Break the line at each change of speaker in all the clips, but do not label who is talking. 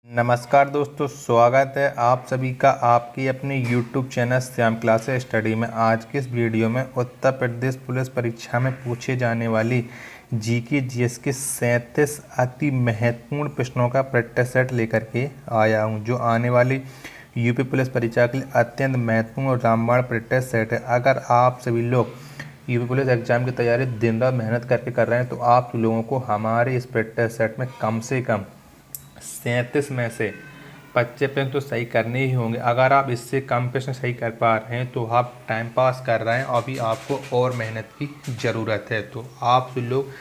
नमस्कार दोस्तों, स्वागत है आप सभी का आपकी अपने YouTube channel Shyam classes study में। आज की इस वीडियो में उत्तर प्रदेश पुलिस परीक्षा में पूछे जाने वाली जीके जीएस के 37 अति महत्वपूर्ण प्रश्नों का प्रैक्टिस सेट लेकर के आया हूं, जो आने वाली यूपी पुलिस परीक्षा के लिए अत्यंत महत्वपूर्ण और रामबाण प्रैक्टिस सेट है। अगर आप सभी लोग यूपी पुलिस एग्जाम की तैयारी दिन रात मेहनत करके कर रहे हैं तो आप लोगों को हमारे इस प्रैक्टिस सेट में कम से कम 37 में से 25 प्रश्न तो सही करने ही होंगे। अगर आप इससे कम प्रश्न सही कर पा रहे हैं तो आप टाइम पास कर रहे हैं, अभी आपको और मेहनत की ज़रूरत है। तो आप लोग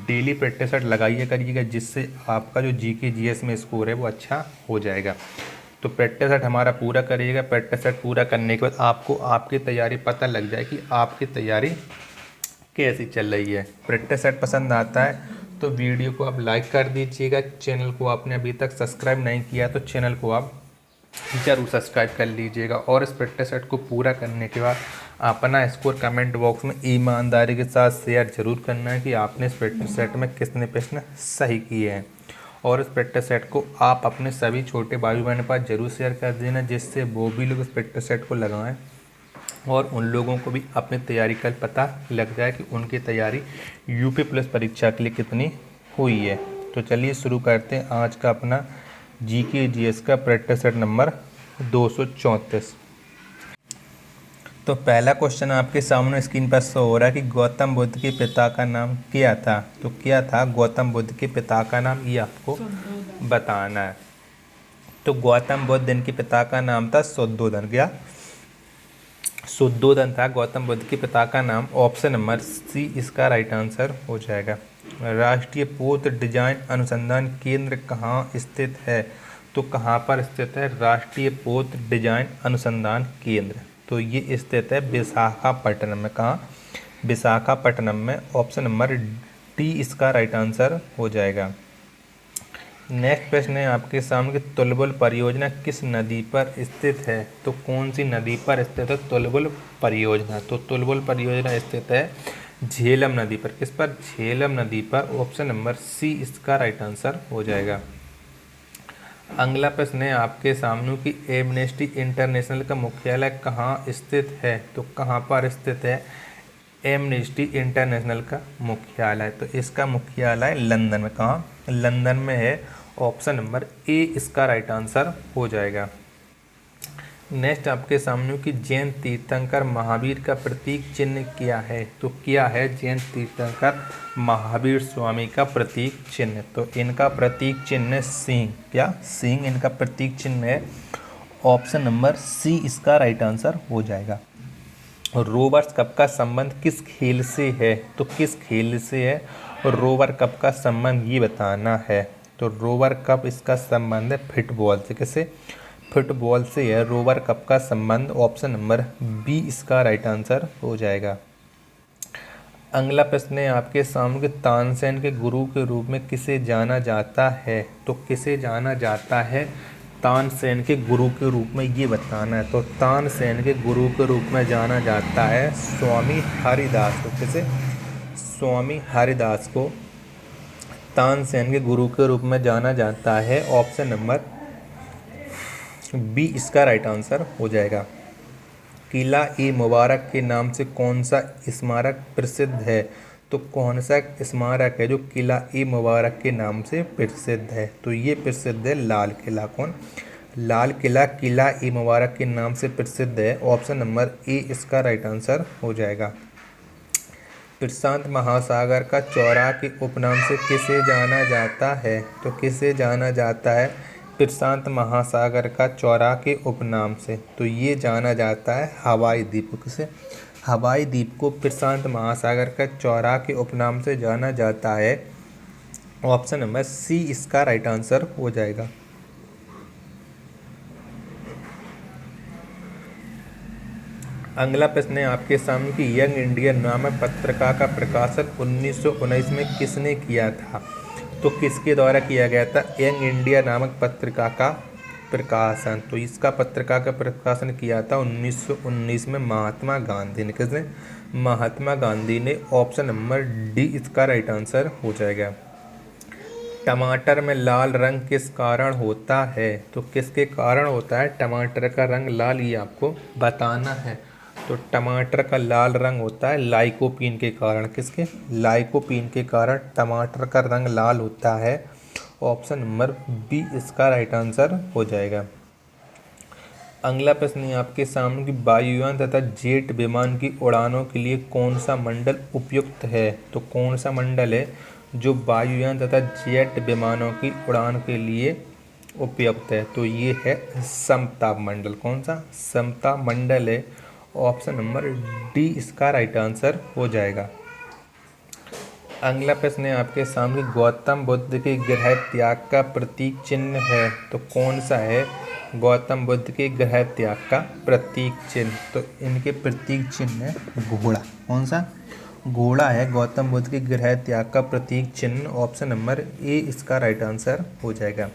डेली प्रैक्टिस सेट लगाइए करिएगा, जिससे आपका जो जीके जीएस में स्कोर है वो अच्छा हो जाएगा। तो प्रैक्टिस सेट हमारा पूरा करिएगा। प्रैक्टिस सेट पूरा करने के बाद आपको आपकी तैयारी पता लग जाए कि आपकी तैयारी कैसी चल रही है। प्रैक्टिस सेट पसंद आता है तो वीडियो को आप लाइक कर दीजिएगा। चैनल को आपने अभी तक सब्सक्राइब नहीं किया तो चैनल को आप ज़रूर सब्सक्राइब कर लीजिएगा। और इस प्रैक्टिस सेट को पूरा करने के बाद अपना स्कोर कमेंट बॉक्स में ईमानदारी के साथ शेयर जरूर करना है कि आपने इस प्रैक्टिस सेट में कितने प्रश्न सही किए हैं। और इस प्रैक्टिस सेट को आप अपने सभी छोटे भाई बहन के पास जरूर शेयर कर देना, जिससे वो भी लोग इस प्रैक्टिस सेट को लगाएं और उन लोगों को भी अपनी तैयारी का पता लग जाए कि उनकी तैयारी यूपी पुलिस परीक्षा के लिए कितनी हुई है। तो चलिए शुरू करते हैं आज का अपना जीके जीएस का प्रैक्टिस सेट नंबर 234। तो पहला क्वेश्चन आपके सामने स्क्रीन पर शो हो रहा है कि गौतम बुद्ध के पिता का नाम क्या था। तो क्या था गौतम बुद्ध के पिता का नाम, ये आपको बताना है। तो गौतम बुद्ध इनके पिता का नाम था शुद्धोधन। क्या शुद्धोधन था गौतम बुद्ध के पिता का नाम। ऑप्शन नंबर सी इसका राइट आंसर हो जाएगा। राष्ट्रीय पोत डिजाइन अनुसंधान केंद्र कहाँ स्थित है। तो कहाँ पर स्थित है राष्ट्रीय पोत डिजाइन अनुसंधान केंद्र। तो ये स्थित है विशाखापट्टनम में। कहाँ? विशाखापट्टनम में। ऑप्शन नंबर डी इसका राइट आंसर हो जाएगा। नेक्स्ट प्रश्न है आपके सामने कि तुलबुल परियोजना किस नदी पर स्थित है। तो कौन सी नदी पर स्थित है तुलबुल परियोजना। तो तुलबुल परियोजना स्थित है झेलम नदी पर। किस पर? झेलम नदी पर। ऑप्शन नंबर सी इसका राइट आंसर हो जाएगा। अगला प्रश्न है आपके सामने कि एमनेस्टी इंटरनेशनल का मुख्यालय कहाँ स्थित है। तो कहाँ पर स्थित है एमनेस्टी इंटरनेशनल का मुख्यालय। तो इसका मुख्यालय लंदन में। कहाँ? लंदन में है। ऑप्शन नंबर ए इसका राइट आंसर हो जाएगा। नेक्स्ट आपके सामने कि जैन तीर्थंकर महावीर का प्रतीक चिन्ह क्या है। तो क्या है जैन तीर्थंकर महावीर स्वामी का प्रतीक चिन्ह। तो इनका प्रतीक चिन्ह सिंह। क्या? सिंह इनका प्रतीक चिन्ह है। ऑप्शन नंबर सी इसका राइट आंसर हो जाएगा। रोवर्स कप का संबंध किस खेल से है। तो किस खेल से है रोवर कप का संबंध, ये बताना है। तो रोवर कप इसका संबंध है फुटबॉल से। किससे? फुटबॉल से है रोवर कप का संबंध। ऑप्शन नंबर बी इसका राइट आंसर हो जाएगा। अगला प्रश्न है आपके सामने कि तानसेन के गुरु के रूप में किसे जाना जाता है। तो किसे जाना जाता है तानसेन के गुरु के रूप में, ये बताना है। तो तानसेन के गुरु के रूप में जाना जाता है स्वामी हरिदास को। किसे? स्वामी हरिदास को तानसेन के गुरु के रूप में जाना जाता है। ऑप्शन नंबर बी इसका राइट आंसर हो जाएगा। किला ए मुबारक के नाम से कौन सा स्मारक प्रसिद्ध है। तो कौन सा स्मारक है जो किला ए मुबारक के नाम से प्रसिद्ध है। तो ये प्रसिद्ध है लाल किला। कौन? लाल किला किला ए मुबारक के नाम से प्रसिद्ध है। ऑप्शन नंबर ए इसका राइट आंसर हो जाएगा। प्रशांत महासागर का चौराहा के उपनाम से किसे जाना जाता है। तो किसे जाना जाता है प्रशांत महासागर का चौराहा के उपनाम से। तो ये जाना जाता है हवाई द्वीप। किसे? हवाई द्वीप को प्रशांत महासागर का चौराहा के उपनाम से जाना जाता है। ऑप्शन नंबर सी इसका राइट आंसर हो जाएगा। अगला प्रश्न है आपके सामने कि यंग इंडिया नामक पत्रिका का प्रकाशन 1919 में किसने किया था। तो किसके द्वारा किया गया था यंग इंडिया नामक पत्रिका का प्रकाशन। तो इसका पत्रिका का प्रकाशन किया था 1919 में महात्मा गांधी ने। किसने? महात्मा गांधी ने। ऑप्शन नंबर डी इसका राइट आंसर हो जाएगा। टमाटर में लाल रंग किस कारण होता है? तो किसके कारण होता है टमाटर का रंग लाल, ये आपको बताना है। तो टमाटर का लाल रंग होता है लाइकोपीन के कारण। किसके? लाइकोपीन के कारण टमाटर का रंग लाल होता है। ऑप्शन नंबर बी इसका राइट आंसर हो जाएगा। अगला प्रश्न है आपके सामने कि वायुयान तथा जेट विमान की उड़ानों के लिए कौन सा मंडल उपयुक्त है? तो कौन सा मंडल है जो वायुयान तथा जेट विमानों की उड़ान के लिए उपयुक्त है? तो ये है समताप मंडल। कौन सा? समताप मंडल है। ऑप्शन नंबर डी इसका राइट आंसर हो जाएगा। अगला प्रश्न है आपके सामने गौतम बुद्ध के गृह त्याग का प्रतीक चिन्ह है, तो कौन सा है गौतम बुद्ध के गृह त्याग का प्रतीक चिन्ह? तो इनके प्रतीक चिन्ह है घोड़ा। कौन सा? घोड़ा है गौतम बुद्ध के गृह त्याग का प्रतीक चिन्ह। ऑप्शन नंबर ए इसका राइट आंसर हो जाएगा।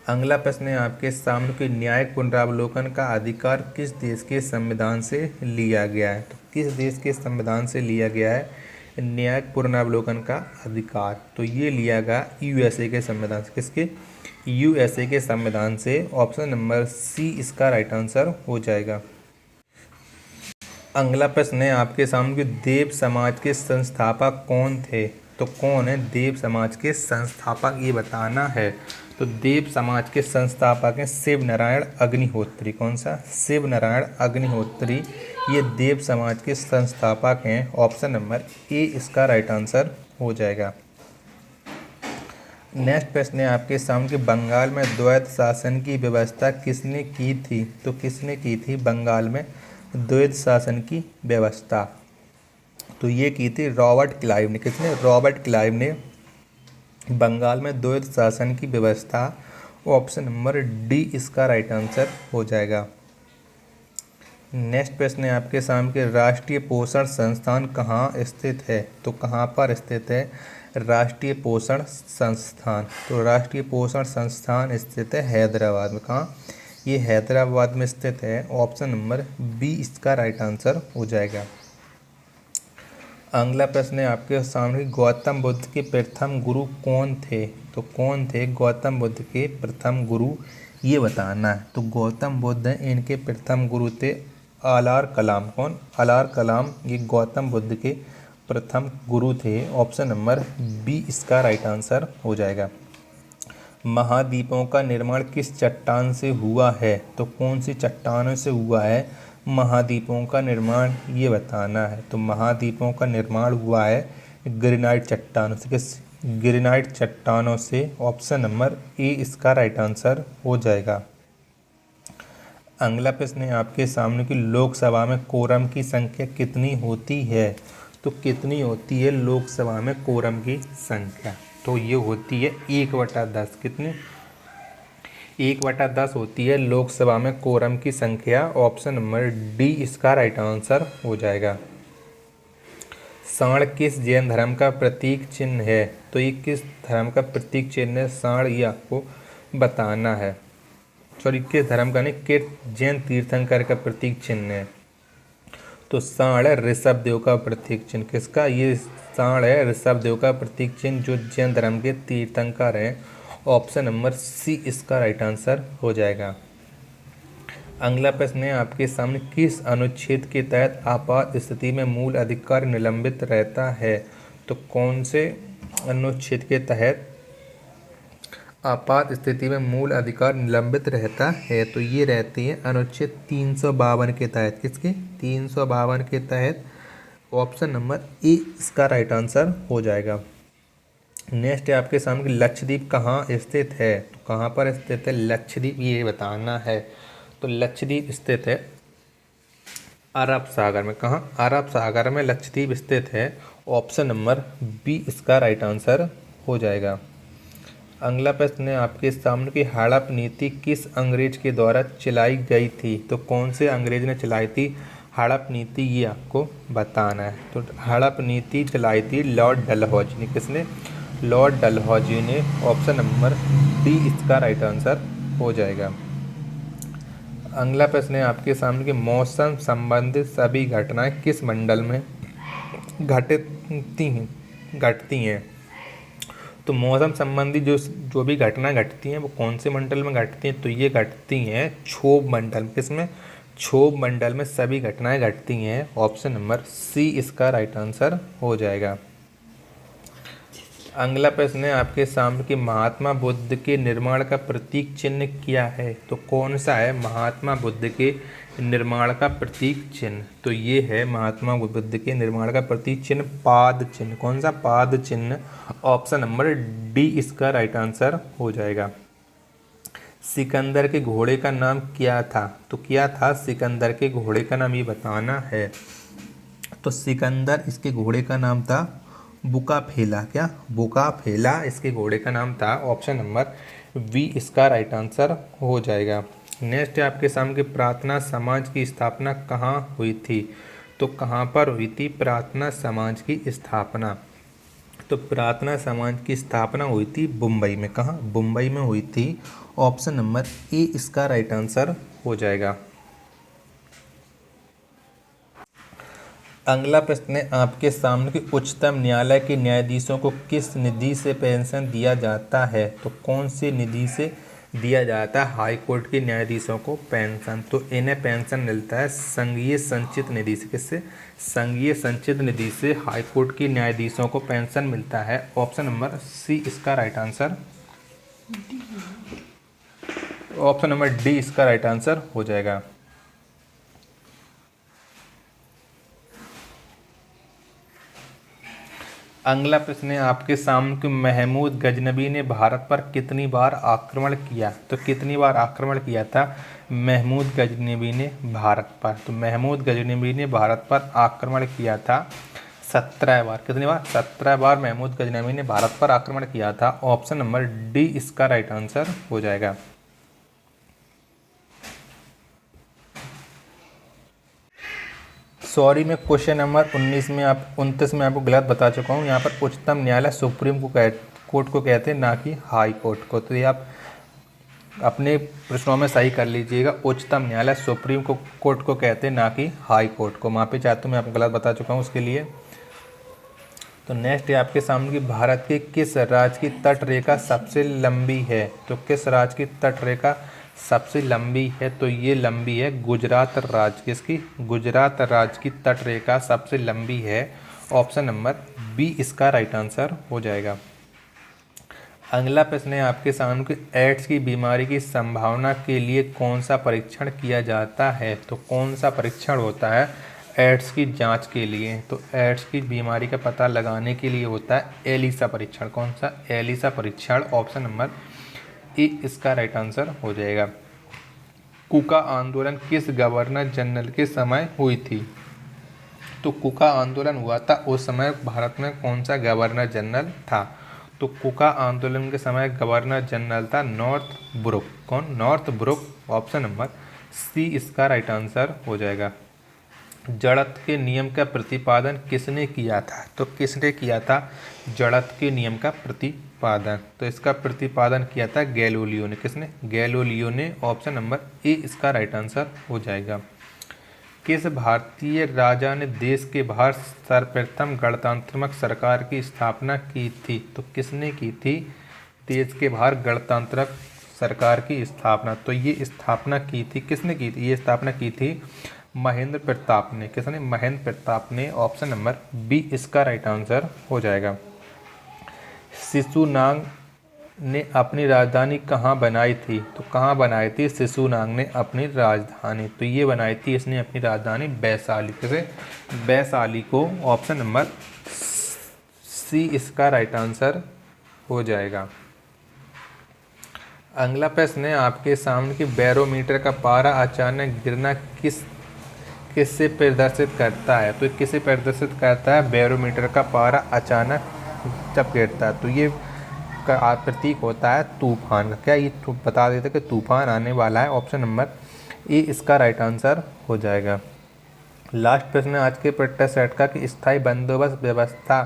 अगला प्रश्न है आपके सामने कि न्यायिक पुनरावलोकन का अधिकार किस देश के संविधान से लिया गया है? तो किस देश के संविधान से लिया गया है न्यायिक पुनरावलोकन का अधिकार? तो ये लिया गया यूएसए के संविधान से। किसके? यूएसए के संविधान से। ऑप्शन नंबर सी इसका राइट आंसर हो जाएगा। अगला प्रश्न है आपके सामने कि देव समाज के संस्थापक कौन थे? तो कौन है देव समाज के संस्थापक, ये बताना है। तो देव समाज के संस्थापक हैं शिव नारायण अग्निहोत्री। कौन सा? शिव नारायण अग्निहोत्री, ये देव समाज के संस्थापक हैं। ऑप्शन नंबर ए इसका राइट आंसर हो जाएगा। नेक्स्ट प्रश्न है आपके सामने कि बंगाल में द्वैत शासन की व्यवस्था किसने की थी? तो किसने की थी बंगाल में द्वैत शासन की व्यवस्था? तो ये की थी रॉबर्ट क्लाइव ने। किसने? रॉबर्ट क्लाइव ने बंगाल में द्वैत शासन की व्यवस्था। ऑप्शन नंबर डी इसका राइट आंसर हो जाएगा। नेक्स्ट प्रश्न है आपके सामने कि राष्ट्रीय पोषण संस्थान कहाँ स्थित है? तो कहाँ पर स्थित है राष्ट्रीय पोषण संस्थान? तो राष्ट्रीय पोषण संस्थान स्थित है हैदराबाद में। कहाँ? ये हैदराबाद में स्थित है। ऑप्शन नंबर बी इसका राइट आंसर हो जाएगा। अगला प्रश्न है आपके सामने गौतम बुद्ध के प्रथम गुरु कौन थे? तो कौन थे गौतम बुद्ध के प्रथम गुरु, ये बताना है। तो गौतम बुद्ध इनके प्रथम गुरु थे आलार कलाम। कौन? आलार कलाम, ये गौतम बुद्ध के प्रथम गुरु थे। ऑप्शन नंबर बी इसका राइट आंसर हो जाएगा। महाद्वीपों का निर्माण किस चट्टान से हुआ है? तो कौन सी चट्टानों से हुआ है महाद्वीपों का निर्माण, ये बताना है। तो महाद्वीपों का निर्माण हुआ है ग्रेनाइट चट्टानों से। किस? ग्रेनाइट चट्टानों से। ऑप्शन नंबर ए इसका राइट आंसर हो जाएगा। अगला प्रश्न है आपके सामने कि लोकसभा में कोरम की संख्या कितनी होती है? तो कितनी होती है लोकसभा में कोरम की संख्या? तो ये होती है 1/10। कितनी? 1/10 होती है लोकसभा में कोरम की संख्या। ऑप्शन नंबर डी इसका राइट आंसर हो जाएगा। सांड किस जैन धर्म का प्रतीक चिन्ह है? तो ये किस धर्म का प्रतीक चिन्ह है सांड, ये आपको बताना है। सॉरी, किस धर्म का नहीं, किस जैन तीर्थंकर का प्रतीक चिन्ह है? तो सांड है ऋषभ देव का प्रतीक चिन्ह। किसका? ये सांड है ऋषभ देव का प्रतीक चिन्ह जो जैन धर्म के तीर्थंकर हैं। ऑप्शन नंबर सी इसका राइट आंसर हो जाएगा। अगला प्रश्न है आपके सामने किस अनुच्छेद के तहत आपात स्थिति में मूल अधिकार निलंबित रहता है? तो कौन से अनुच्छेद के तहत आपात स्थिति में मूल अधिकार निलंबित रहता है? तो ये रहती है अनुच्छेद 352 के तहत। किसके? 352 के तहत। ऑप्शन नंबर ए इसका राइट आंसर हो जाएगा। नेक्स्ट है आपके सामने लक्षद्वीप कहाँ स्थित है? तो कहाँ पर स्थित है लक्षद्वीप, ये बताना है। तो लक्षद्वीप स्थित है अरब सागर में। कहाँ? अरब सागर में लक्षद्वीप स्थित है। ऑप्शन नंबर बी इसका राइट आंसर हो जाएगा। अगला प्रश्न है आपके सामने कि हड़प नीति किस अंग्रेज के द्वारा चलाई गई थी? तो कौन से अंग्रेज ने चलाई थी हड़प नीति, ये आपको बताना है। तो हड़प नीति चलाई थी लॉर्ड डलहौजी ने। किसने? लॉर्ड डलहौजी ने। ऑप्शन नंबर डी इसका राइट आंसर हो जाएगा। अगला प्रश्न है आपके सामने कि मौसम संबंधित सभी घटनाएं किस मंडल में घटती हैं? तो मौसम संबंधी जो जो भी घटना घटती हैं वो कौन से मंडल में घटती हैं, तो ये घटती हैं क्षोभ मंडल। किसमें? क्षोभ मंडल में सभी घटनाएं घटती हैं। ऑप्शन नंबर सी इसका राइट आंसर हो जाएगा। अगला प्रश्न है आपके सामने कि महात्मा बुद्ध के निर्माण का प्रतीक चिन्ह क्या है, तो कौन सा है महात्मा बुद्ध के निर्माण का प्रतीक चिन्ह? तो ये है महात्मा बुद्ध के निर्माण का प्रतीक चिन्ह पाद चिन्ह। कौन सा? पाद चिन्ह। ऑप्शन नंबर डी इसका राइट आंसर हो जाएगा। सिकंदर के घोड़े का नाम क्या था, तो क्या था सिकंदर के घोड़े का नाम, ये बताना है। तो सिकंदर इसके घोड़े का नाम था बुकाफेला। क्या? बुकाफेला इसके घोड़े का नाम था। ऑप्शन नंबर बी इसका राइट आंसर हो जाएगा। नेक्स्ट है आपके सामने प्रार्थना समाज की स्थापना कहाँ हुई थी, तो कहाँ पर हुई थी प्रार्थना समाज की स्थापना? तो प्रार्थना समाज की स्थापना हुई थी मुंबई में। कहाँ? मुंबई में हुई थी। ऑप्शन नंबर ए इसका राइट आंसर हो जाएगा। अगला प्रश्न है आपके सामने कि उच्चतम न्यायालय के न्यायाधीशों को किस निधि से पेंशन दिया जाता है, तो कौन सी निधि से दिया जाता है हाई कोर्ट के न्यायाधीशों को पेंशन? तो इन्हें पेंशन मिलता है संघीय संचित निधि से। किससे? संघीय संचित निधि से हाई कोर्ट के न्यायाधीशों को पेंशन मिलता है। ऑप्शन नंबर सी इसका right answer, option number D इसका राइट आंसर हो जाएगा। अगला प्रश्न है आपके सामने कि महमूद गजनबी ने भारत पर कितनी बार आक्रमण किया, तो कितनी बार आक्रमण किया था महमूद गजनबी ने भारत पर? तो महमूद गजनबी ने भारत पर आक्रमण किया था 17 बार। कितनी बार? 17 बार महमूद गजनबी ने भारत पर आक्रमण किया था। ऑप्शन नंबर डी इसका राइट आंसर हो जाएगा। सॉरी, मैं क्वेश्चन नंबर 29 में 29 में आपको गलत बता चुका हूँ। यहाँ पर उच्चतम न्यायालय सुप्रीम कोर्ट को कहते हैं, ना कि हाई कोर्ट को। तो ये आप अपने प्रश्नों में सही कर लीजिएगा। उच्चतम न्यायालय सुप्रीम कोर्ट को कहते हैं, ना कि हाई कोर्ट को। माफी चाहता हूँ, मैं आपको गलत बता चुका हूँ उसके लिए। तो नेक्स्ट है आपके सामने कि भारत के किस राज्य की तट रेखा सबसे लंबी है, तो किस राज्य की तट रेखा सबसे लंबी है? तो ये लंबी है गुजरात राज्य। किसकी? गुजरात राज्य की तट रेखा सबसे लंबी है। ऑप्शन नंबर बी इसका राइट आंसर हो जाएगा। अगला प्रश्न है आपके सामने कि एड्स की बीमारी की संभावना के लिए कौन सा परीक्षण किया जाता है, तो कौन सा परीक्षण होता है एड्स की जांच के लिए? तो एड्स की बीमारी का पता लगाने के लिए होता है एलिसा परीक्षण। कौन सा? एलिसा परीक्षण। ऑप्शन नंबर ए इसका राइट आंसर हो जाएगा। कुका आंदोलन किस गवर्नर जनरल के समय हुई थी? तो कुका आंदोलन हुआ था उस समय भारत में कौन सा गवर्नर जनरल था? तो कुका आंदोलन के समय गवर्नर जनरल था नॉर्थ ब्रुक। कौन? Northbrook. Option number C इसका राइट आंसर हो जाएगा। जड़त्व के नियम का प्रतिपादन किसने किया था? तो किसने किया था जड़त्व के नियम का प्रतिपादन? तो इसका प्रतिपादन किया था गैलीलियो ने। किसने? गैलीलियो ने। ऑप्शन नंबर ए इसका राइट आंसर हो जाएगा। किस भारतीय राजा ने देश के बाहर सर्वप्रथम गणतंत्रात्मक सरकार की स्थापना की थी? तो किसने की थी देश के बाहर गणतंत्र सरकार की स्थापना? तो ये स्थापना की थी, किसने की थी? ये स्थापना की थी महेंद्र प्रताप ने। किसने? महेंद्र प्रताप ने। ऑप्शन नंबर बी इसका राइट आंसर हो जाएगा। शिशुनाग ने अपनी राजधानी कहाँ बनाई थी? तो कहाँ बनाई थी शिशुनाग ने अपनी राजधानी? तो ये बनाई थी इसने अपनी राजधानी वैशाली। किसे? वैशाली को। ऑप्शन नंबर सी इसका राइट आंसर हो जाएगा। अगला प्रश्न है आपके सामने कि बैरोमीटर का पारा अचानक गिरना किससे प्रदर्शित करता है? तो किसे प्रदर्शित करता है बैरोमीटर का पारा अचानक जब गिरता है? तो ये का प्रतीक होता है तूफान का। क्या ये बता देता है कि तूफान आने वाला है? ऑप्शन नंबर ए इसका राइट आंसर हो जाएगा। लास्ट प्रश्न है आज के पट्टा सेट का कि स्थायी बंदोबस्त व्यवस्था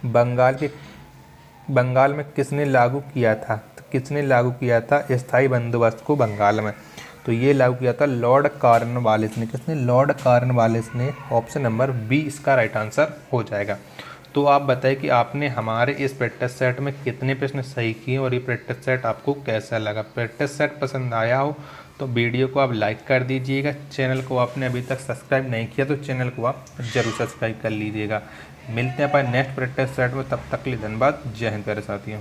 बंगाल में किसने लागू किया था? तो किसने लागू किया था स्थायी बंदोबस्त को बंगाल में? तो ये लागू किया था लॉर्ड कॉर्नवालिस ने। किसने? लॉर्ड कॉर्नवालिस ने। ऑप्शन नंबर बी इसका राइट आंसर हो जाएगा। तो आप बताएं कि आपने हमारे इस प्रैक्टिस सेट में कितने प्रश्न सही किए और ये प्रैक्टिस सेट आपको कैसा लगा। प्रैक्टिस सेट पसंद आया हो तो वीडियो को आप लाइक कर दीजिएगा। चैनल को आपने अभी तक सब्सक्राइब नहीं किया तो चैनल को आप जरूर सब्सक्राइब कर लीजिएगा। मिलते हैं अपन नेक्स्ट प्रैक्टिस सेट में, तब तक के लिए धन्यवाद। जय हिंद प्यारे साथियों।